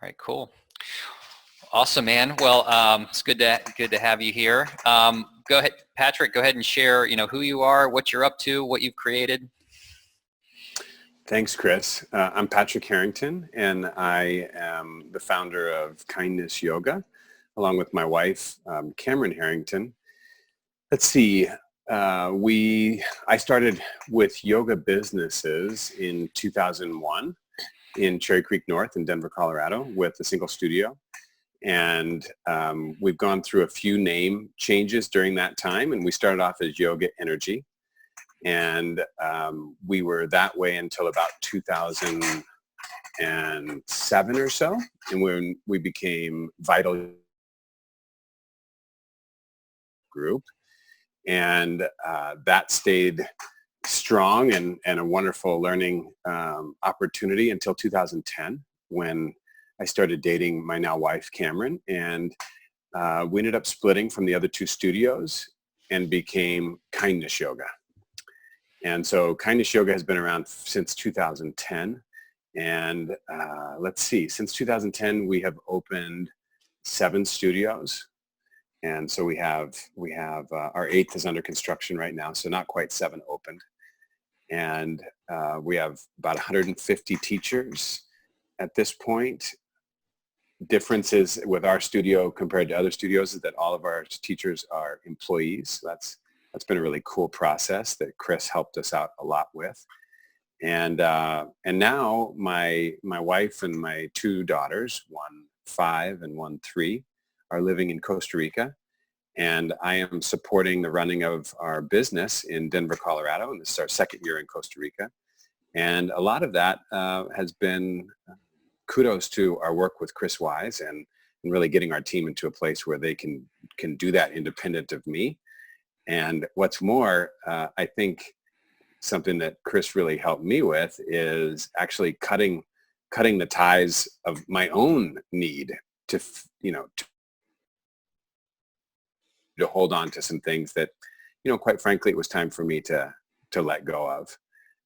right, cool. Awesome, man. Well, it's good to have you here. Go ahead, Patrick. Go ahead and share. Who you are, what you're up to, what you've created. Thanks, Chris. I'm Patrick Harrington, and I am the founder of Kindness Yoga, along with my wife, Cameron Harrington. Let's see. I started with yoga businesses in 2001 in Cherry Creek North in Denver, Colorado, with a single studio. And we've gone through a few name changes during that time, and we started off as Yoga Energy. And we were that way until about 2007 or so, and when we became Vital Group, and that stayed strong and a wonderful learning opportunity until 2010, when I started dating my now wife, Cameron, and we ended up splitting from the other two studios and became Kindness Yoga. And so Kindness Yoga has been around since 2010. And let's see, since 2010, we have opened 7 studios. And so we have our 8th is under construction right now, so not quite 7 opened. And we have about 150 teachers at this point. Differences with our studio compared to other studios is that all of our teachers are employees. So that's been a really cool process that Chris helped us out a lot with. And now my wife and my 2 daughters, one 5 and one 3, are living in Costa Rica. And I am supporting the running of our business in Denver, Colorado. And this is our 2nd year in Costa Rica. And a lot of that has been kudos to our work with Chris Wise and really getting our team into a place where they can do that independent of me. And what's more, I think something that Chris really helped me with is actually cutting the ties of my own need to hold on to some things that, quite frankly, it was time for me to let go of.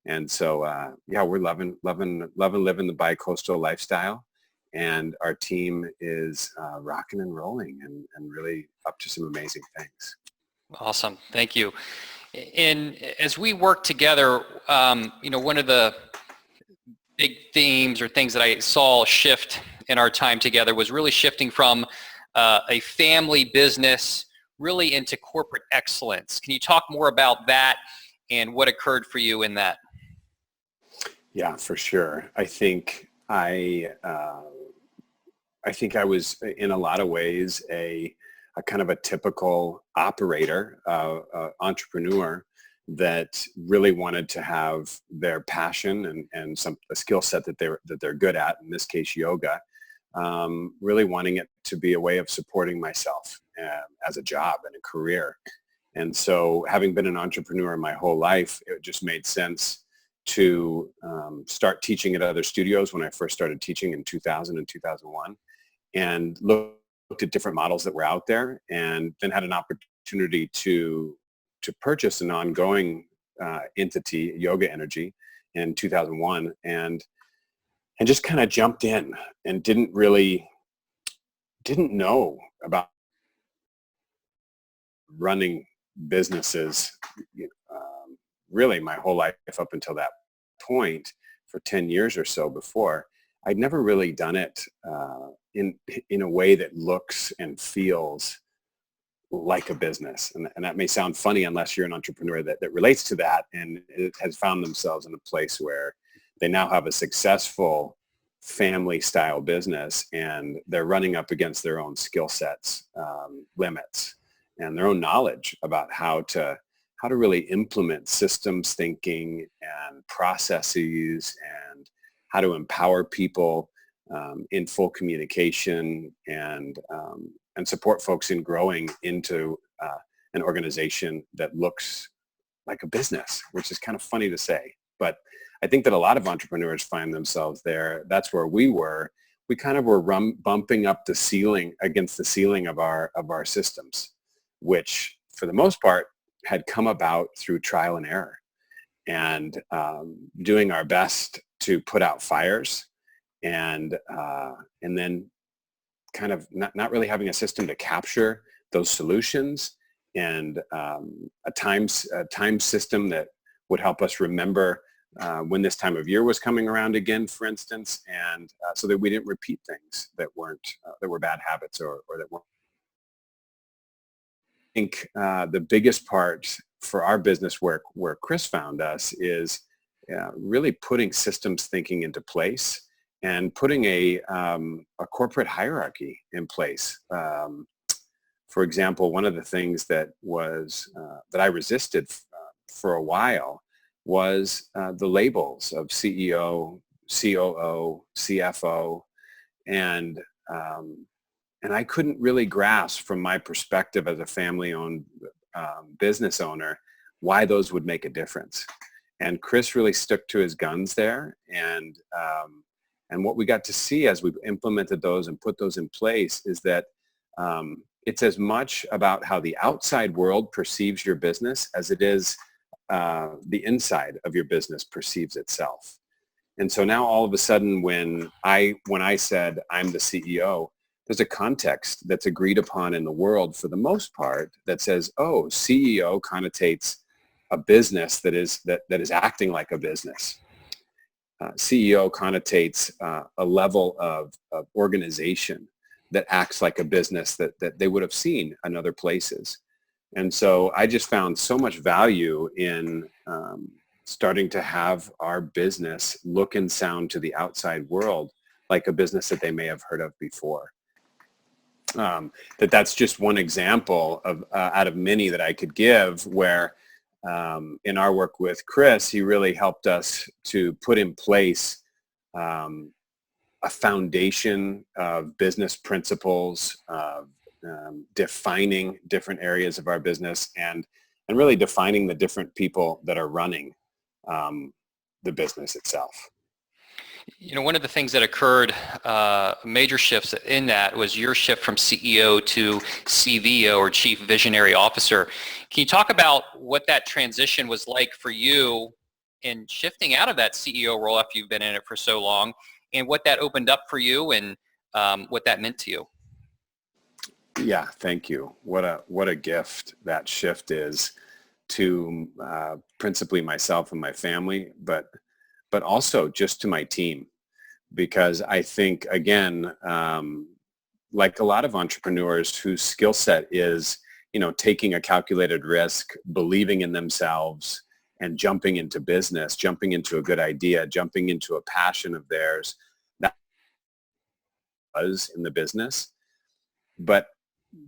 And so, we're loving living the bi-coastal lifestyle, and our team is rocking and rolling and really up to some amazing things. Awesome. Thank you. And as we work together, one of the big themes or things that I saw shift in our time together was really shifting from a family business really into corporate excellence. Can you talk more about that and what occurred for you in that? Yeah, for sure. I think I was in a lot of ways a kind of a typical operator, entrepreneur that really wanted to have their passion and a skill set that they're good at, in this case yoga, really wanting it to be a way of supporting myself as a job and a career. And so, having been an entrepreneur my whole life, it just made sense to start teaching at other studios when I first started teaching in 2000 and 2001, and looked at different models that were out there, and then had an opportunity to purchase an ongoing entity, Yoga Energy, in 2001, and just kind of jumped in and didn't know about running businesses really my whole life up until that point. For 10 years or so before, I'd never really done it in a way that looks and feels like a business. And that may sound funny unless you're an entrepreneur that relates to that and it has found themselves in a place where they now have a successful family style business, and they're running up against their own skill sets, limits, and their own knowledge about how to really implement systems thinking and processes, and how to empower people in full communication, and support folks in growing into an organization that looks like a business, which is kind of funny to say. But I think that a lot of entrepreneurs find themselves there. That's where we were. We kind of were bumping up the ceiling against the ceiling of our systems, which for the most part had come about through trial and error, and doing our best to put out fires and then kind of not really having a system to capture those solutions, and a time system that would help us remember when this time of year was coming around again, for instance, and so that we didn't repeat things that were bad habits or that weren't. I think the biggest part for our business where Chris found us is really putting systems thinking into place and putting a corporate hierarchy in place. For example, one of the things that was that I resisted for a while was the labels of CEO, COO, CFO, and and I couldn't really grasp from my perspective as a family-owned business owner why those would make a difference. And Chris really stuck to his guns there, and what we got to see as we've implemented those and put those in place is that it's as much about how the outside world perceives your business as it is the inside of your business perceives itself. And so now all of a sudden when I said I'm the CEO, there's a context that's agreed upon in the world for the most part that says, oh, CEO connotates a business that is acting like a business. CEO connotates a level of organization that acts like a business that they would have seen in other places. And so I just found so much value in starting to have our business look and sound to the outside world like a business that they may have heard of before. That's just one example of out of many that I could give where in our work with Chris, he really helped us to put in place a foundation of business principles, defining different areas of our business and really defining the different people that are running the business itself. You know, one of the things that occurred, major shifts in that was your shift from CEO to CVO or Chief Visionary Officer. Can you talk about what that transition was like for you in shifting out of that CEO role after you've been in it for so long, and what that opened up for you and what that meant to you? Yeah, thank you. What a gift that shift is to principally myself and my family, but also just to my team, because I think, again, like a lot of entrepreneurs whose skill set is, taking a calculated risk, believing in themselves, and jumping into business, jumping into a good idea, jumping into a passion of theirs, that was in the business. But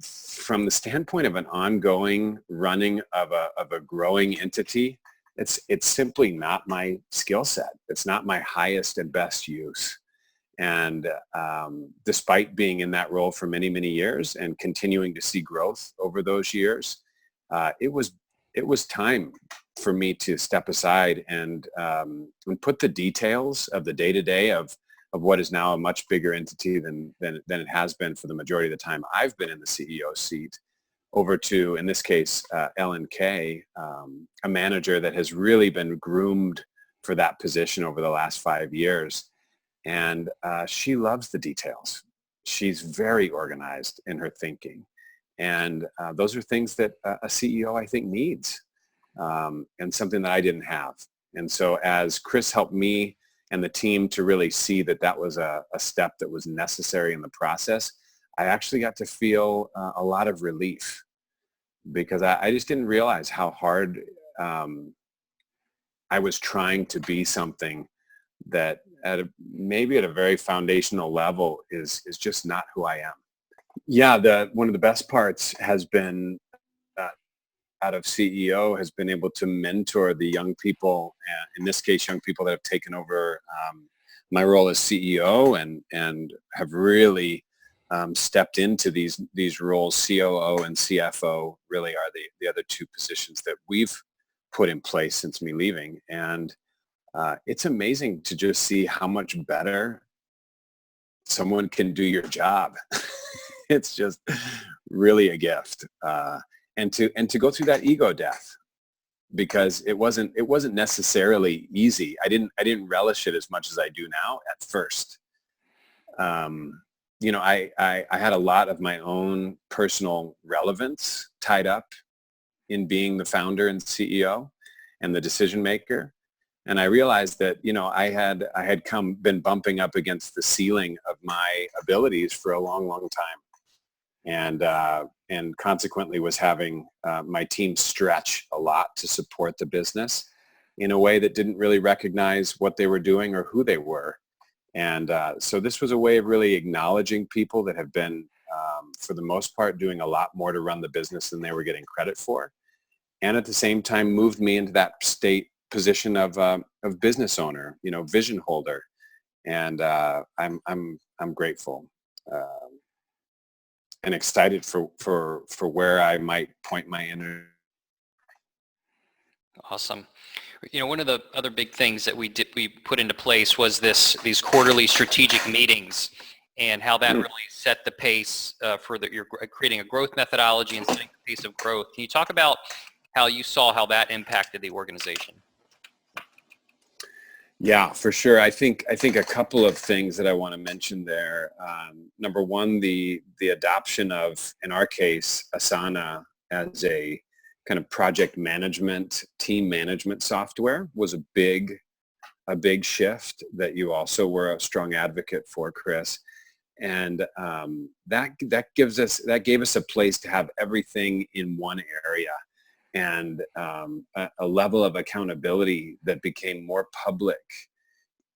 from the standpoint of an ongoing running of a growing entity, it's simply not my skill set. It's not my highest and best use. And despite being in that role for many, many years and continuing to see growth over those years, it was time for me to step aside and put the details of the day-to-day of what is now a much bigger entity than it has been for the majority of the time I've been in the CEO seat, over to, in this case, Ellen-Kay, a manager that has really been groomed for that position over the last 5 years. And she loves the details. She's very organized in her thinking. And those are things that a CEO, I think, needs, and something that I didn't have. And so as Chris helped me and the team to really see that was a step that was necessary in the process, I actually got to feel a lot of relief, because I just didn't realize how hard I was trying to be something that maybe at a very foundational level is just not who I am. Yeah, one of the best parts has been out of CEO has been able to mentor the young people, in this case, young people that have taken over my role as CEO and have really stepped into these roles. COO and CFO really are the other two positions that we've put in place since me leaving. And it's amazing to just see how much better someone can do your job. It's just really a gift. And to go through that ego death, because it wasn't necessarily easy. I didn't relish it as much as I do now at first. I had a lot of my own personal relevance tied up in being the founder and CEO and the decision maker. And I realized that, I had been bumping up against the ceiling of my abilities for a long, long time. And consequently was having my team stretch a lot to support the business in a way that didn't really recognize what they were doing or who they were. And so this was a way of really acknowledging people that have been, for the most part, doing a lot more to run the business than they were getting credit for. And at the same time, moved me into that position of business owner, vision holder. And I'm grateful and excited for where I might point my energy. Awesome. One of the other big things that we put into place was these quarterly strategic meetings, and how that really set the pace for you're creating a growth methodology and setting the pace of growth. Can you talk about how you saw how that impacted the organization? Yeah, for sure. I think a couple of things that I want to mention there. Number one, the adoption of, in our case, Asana as a kind of project management, team management software was a big shift that you also were a strong advocate for, Chris. And that gave us a place to have everything in one area, and a level of accountability that became more public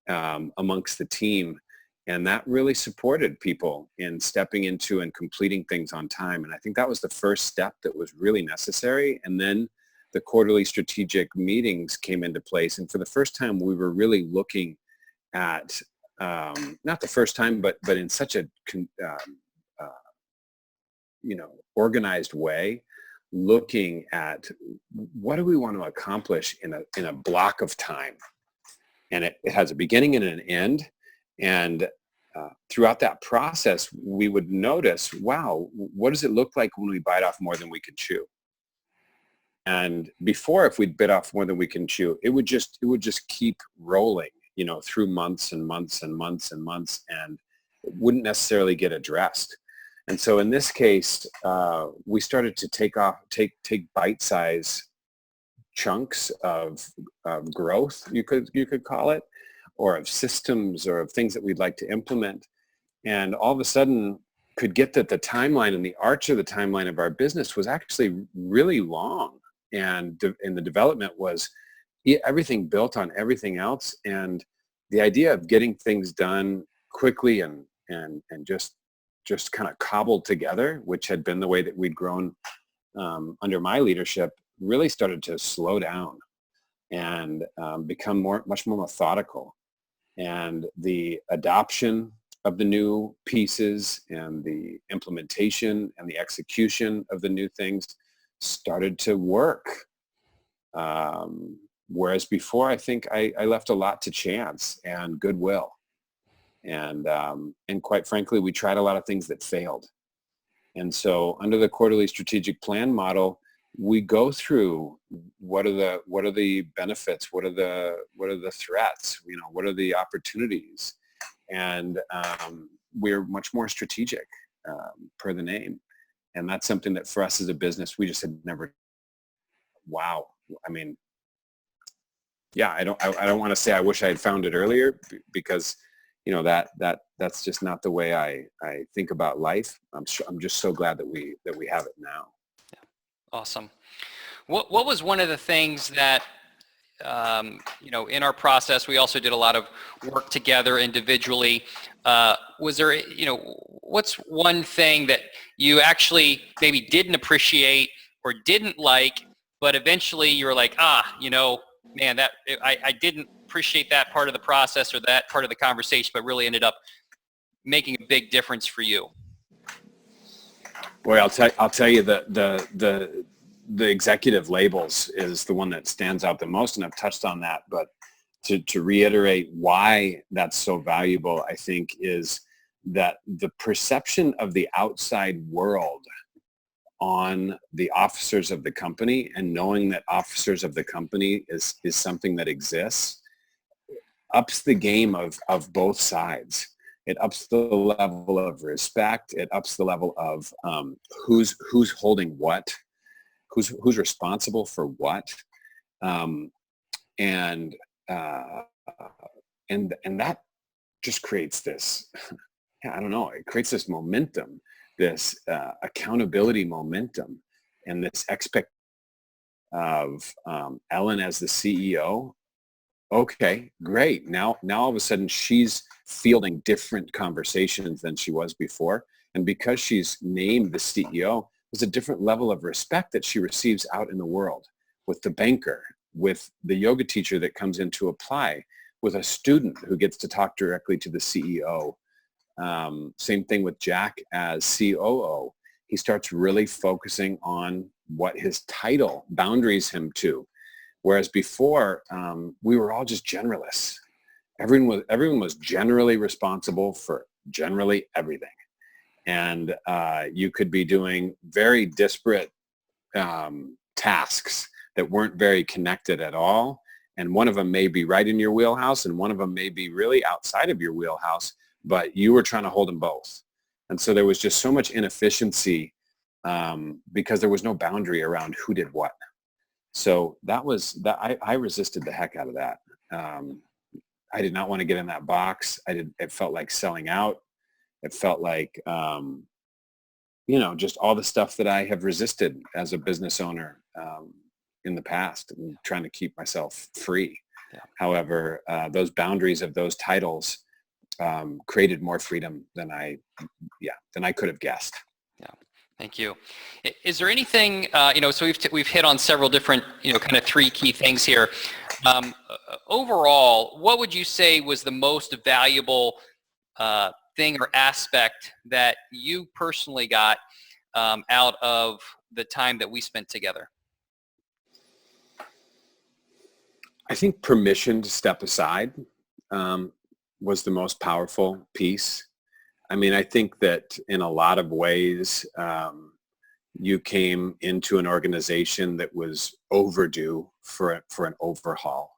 amongst the team. And that really supported people in stepping into and completing things on time. And I think that was the first step that was really necessary. And then the quarterly strategic meetings came into place. And for the first time, we were really looking at, not the first time, but in such a, organized way, looking at what do we want to accomplish in a block of time. And it has a beginning and an end. And throughout that process, we would notice, wow, what does it look like when we bite off more than we can chew? And before, if we'd bit off more than we can chew, it would just keep rolling, through months and months and months and months, and it wouldn't necessarily get addressed. And so in this case, we started to take bite-size chunks of growth, you could call it, or of systems, or of things that we'd like to implement. And all of a sudden could get that the timeline and the arch of the timeline of our business was actually really long. And the development was everything built on everything else. And the idea of getting things done quickly and just kind of cobbled together, which had been the way that we'd grown under my leadership, really started to slow down and become much more methodical. And the adoption of the new pieces and the implementation and the execution of the new things started to work. Whereas before, I think I left a lot to chance and goodwill. And quite frankly, we tried a lot of things that failed. And so under the quarterly strategic plan model, we go through what are the benefits, what are the threats, what are the opportunities, and we're much more strategic per the name. And that's something that for us as a business, we just had never. Wow. I mean, yeah, I don't want to say I wish I had found it earlier, because that's just not the way I think about life. I'm just so glad that we have it now. Awesome. What was one of the things that, in our process, we also did a lot of work together individually. Was there, what's one thing that you actually maybe didn't appreciate or didn't like, but eventually you were like, man, that I didn't appreciate that part of the process or that part of the conversation, but really ended up making a big difference for you? Boy, I'll tell you the executive labels is the one that stands out the most, and I've touched on that. But to reiterate why that's so valuable, I think, is that the perception of the outside world on the officers of the company, and knowing that officers of the company is something that exists, ups the game of both sides. It ups the level of respect. It ups the level of who's holding what, who's responsible for what, um, and uh, and that just creates this. Yeah, I don't know. It creates this momentum, this accountability momentum, and this expect of Ellen as the CEO. Okay, great. Now all of a sudden she's fielding different conversations than she was before. And because she's named the CEO, there's a different level of respect that she receives out in the world with the banker, with the yoga teacher that comes in to apply, with a student who gets to talk directly to the CEO. Same thing with Jack as COO. He starts really focusing on what his title boundaries him to. Whereas before, we were all just generalists. Everyone was generally responsible for generally everything. And you could be doing very disparate tasks that weren't very connected at all. And one of them may be right in your wheelhouse and one of them may be really outside of your wheelhouse, but you were trying to hold them both. And so there was just so much inefficiency because there was no boundary around who did what. So I resisted the heck out of that. I did not want to get in that box. It felt like selling out. It felt like, just all the stuff that I have resisted as a business owner in the past and trying to keep myself free. Yeah. However, those boundaries of those titles created more freedom than I could have guessed. Yeah. Thank you. Is there anything, so we've hit on several different, kind of three key things here. Overall, what would you say was the most valuable thing or aspect that you personally got out of the time that we spent together? I think permission to step aside was the most powerful piece. I mean, I think that in a lot of ways, you came into an organization that was overdue for an overhaul.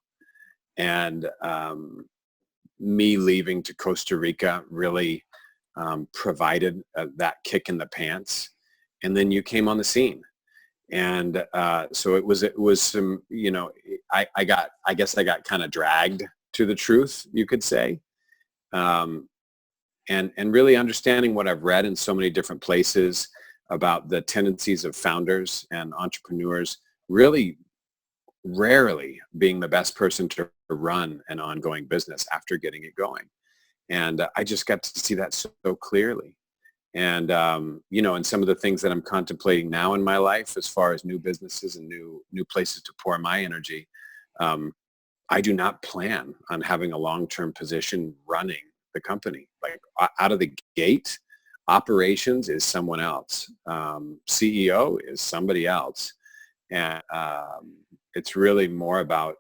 And me leaving to Costa Rica really provided that kick in the pants. And then you came on the scene. And so it was some, I guess I got kind of dragged to the truth, you could say. And really understanding what I've read in so many different places about the tendencies of founders and entrepreneurs really rarely being the best person to run an ongoing business after getting it going. And I just got to see that so clearly. And, and some of the things that I'm contemplating now in my life as far as new businesses and new places to pour my energy, I do not plan on having a long-term position running the company. Like out of the gate, operations is someone else. CEO is somebody else. And it's really more about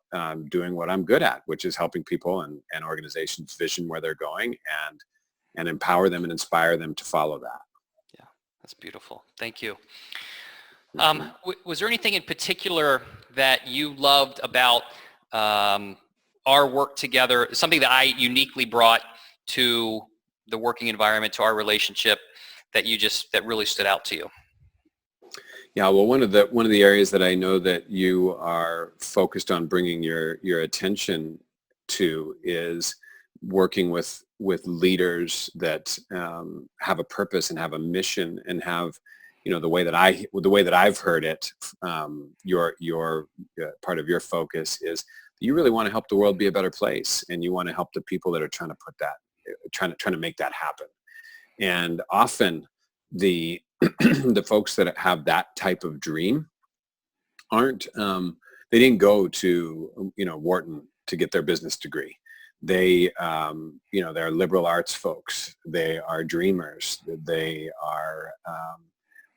doing what I'm good at, which is helping people and organizations vision where they're going and empower them and inspire them to follow that. Yeah, that's beautiful. Thank you. Was there anything in particular that you loved about our work together, something that I uniquely brought to the working environment, to our relationship, that really stood out to you? Yeah, well, one of the areas that I know that you are focused on bringing your attention to is working with leaders that have a purpose and have a mission and have, the way that I've heard it, your part of your focus is you really want to help the world be a better place, and you want to help the people that are trying to make that happen. And often the the folks that have that type of dream aren't they didn't go to Wharton to get their business degree. They they're liberal arts folks. They are dreamers. They are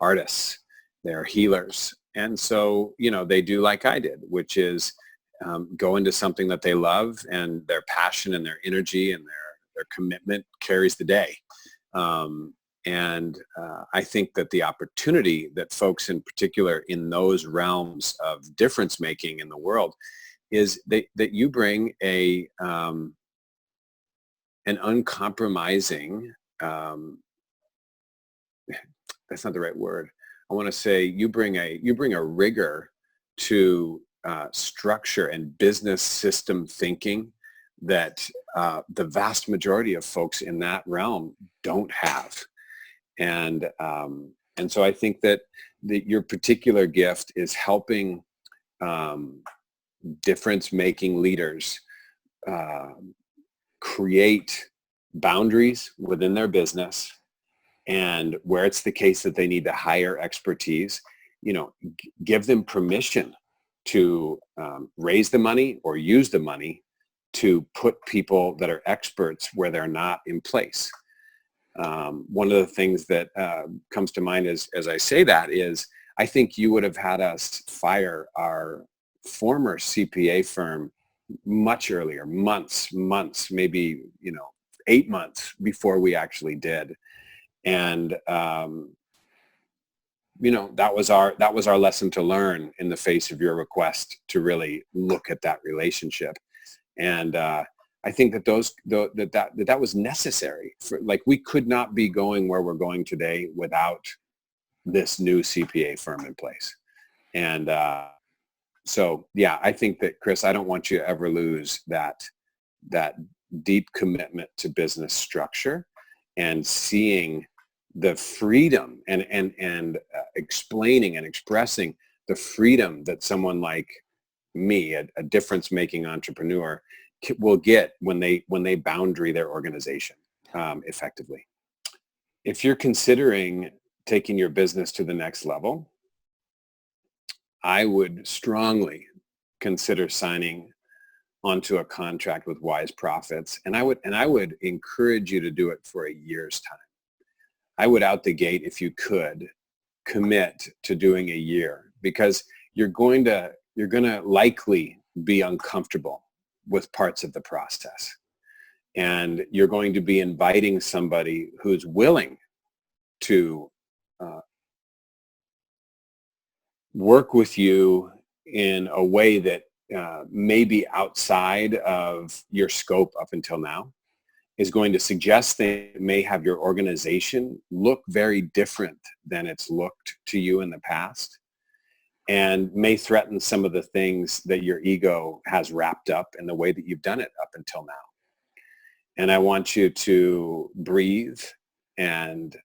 artists. They're healers. And so they do like I did, which is go into something that they love, and their passion and their energy and their commitment carries the day. And I think that the opportunity that folks in particular in those realms of difference making in the world is that you bring an and uncompromising, that's not the right word. I want to say you bring a rigor to structure and business system thinking that the vast majority of folks in that realm don't have. And so I think that your particular gift is helping difference-making leaders create boundaries within their business, and where it's the case that they need to hire expertise, give them permission to raise the money or use the money to put people that are experts where they're not in place. One of the things that comes to mind as I say that is, I think you would have had us fire our former CPA firm much earlier, months, maybe, 8 months before we actually did. And, that was our lesson to learn in the face of your request to really look at that relationship. And I think that that was necessary. Like, we could not be going where we're going today without this new CPA firm in place. And so, yeah, I think that, Chris, I don't want you to ever lose that deep commitment to business structure and seeing the freedom and explaining and expressing the freedom that someone like me, a difference-making entrepreneur, will get when they boundary their organization effectively. If you're considering taking your business to the next level, I would strongly consider signing onto a contract with Wise Profits, and I would encourage you to do it for a year's time. I would, out the gate, if you could, commit to doing a year, because you're going to likely be uncomfortable with parts of the process, and you're going to be inviting somebody who's willing to work with you in a way that may be outside of your scope up until now, is going to suggest that may have your organization look very different than it's looked to you in the past, and may threaten some of the things that your ego has wrapped up in the way that you've done it up until now. And I want you to breathe and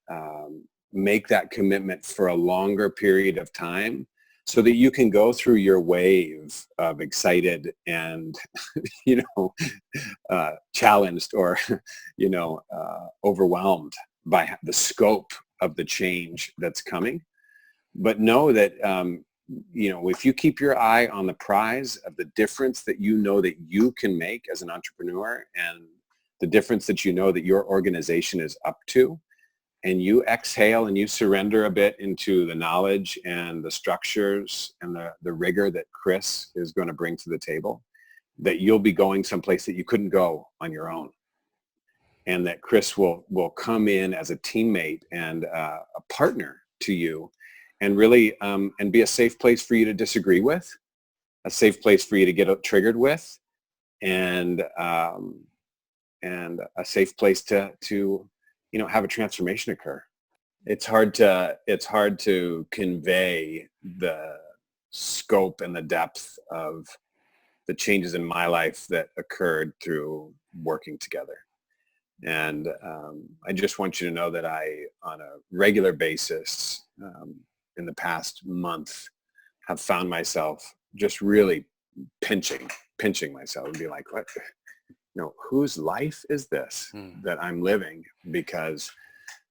make that commitment for a longer period of time, so that you can go through your wave of excited and, challenged or, overwhelmed by the scope of the change that's coming. But know that, if you keep your eye on the prize of the difference that that you can make as an entrepreneur, and the difference that that your organization is up to, and you exhale and you surrender a bit into the knowledge and the structures and the rigor that Chris is going to bring to the table, that you'll be going someplace that you couldn't go on your own. And that Chris will come in as a teammate and a partner to you, and really and be a safe place for you to disagree with, a safe place for you to get triggered with, and a safe place to have a transformation occur. It's hard to convey the scope and the depth of the changes in my life that occurred through working together. And I just want you to know that I, on a regular basis, in the past month, have found myself just really pinching myself and be like, what? Whose life is this that I'm living? Because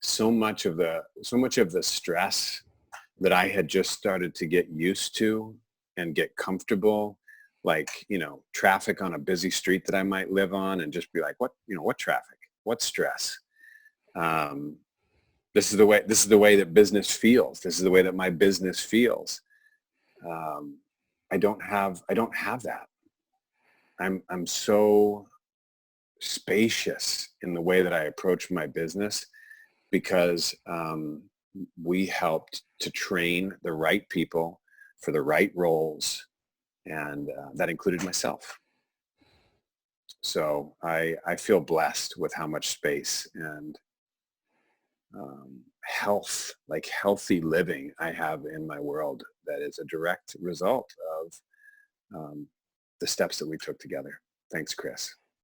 so much of the stress that I had just started to get used to and get comfortable, like, traffic on a busy street that I might live on, and just be like, what traffic, what stress? This is the way that business feels. This is the way that my business feels. I don't have that. I'm so spacious in the way that I approach my business, because we helped to train the right people for the right roles, and that included myself. So I feel blessed with how much space and health, like healthy living I have in my world that is a direct result of the steps that we took together. Thanks, Chris.